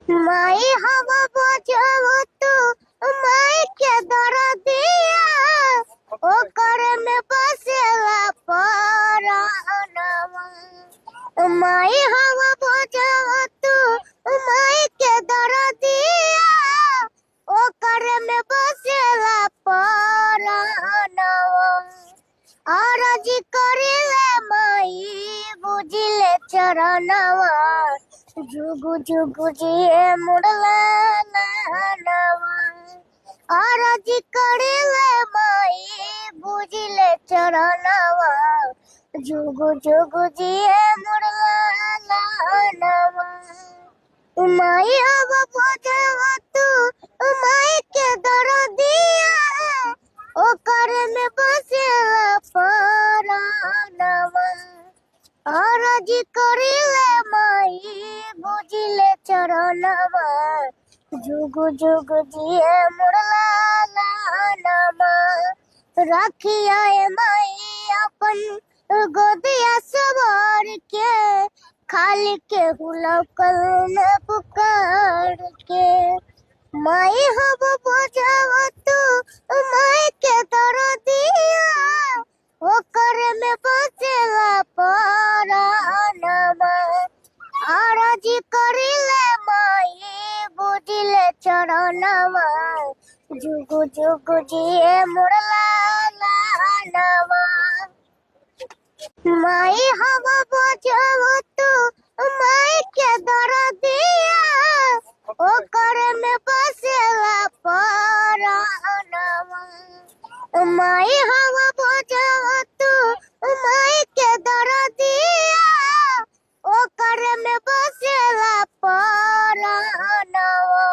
माई हवा बजाओ तू माई के दरदिया ओकर में बसेला परानवा। माई हवा बजाओ तू माई के दरदिया ओकर में बसेला परानवा। आरज करिले माई बुझिले चरणवा जुगु जुगु जिए मुड़ला नवा। आरज करिले माई बुझिले चरणवा जुगु जुगु जिए मुड़ला नवा। माई अब बजावा तू माई के दरदिया ओकर में बसेला परानवा। आरज करिले माई बुझिले चरणवा जुगु जुगु जिए मुड़ला नवा। रखिया माई अपन गोदिया सवार के खाली के हुलकल न पुकार के। माई हब बजावा तू माई के दरदिया ओकर में बसेला परानवा। आरज करिले माई बुझिले चरणवा जुगु जुगु जिए मुड़ला नवा। माई हवा बजावा तू माई के दरदिया ओकर में बसेला परानवा। माई हवा बजावा तू माई के दरदिया ओकर में बसेला परानवा।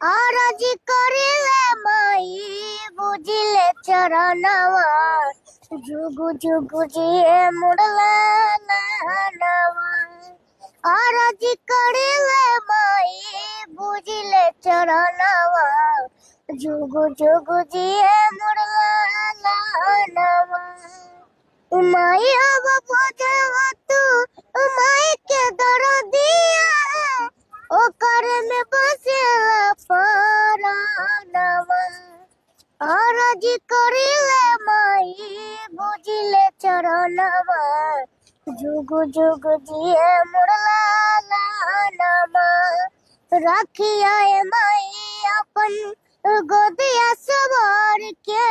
आरज करिले माई बुझिले चरणवा जुगु जुगु जिए मुड़ला नवा। आरज करिले माई बुझिले चरणवा जुगु जुगु जिए मुड़ला नवा। माई अब बजावा तू माई के दरदिया ओकर में बसेला परानवा। आरज करिले माई बुझिले चरणवा जुगु जुगु जिए मुड़ला नवा। रखिया माई अपन गोदिया सवार के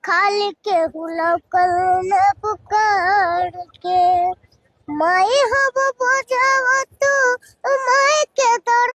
खाली के हुलकल न पुकार के। माई हब बजावा तू माई के दर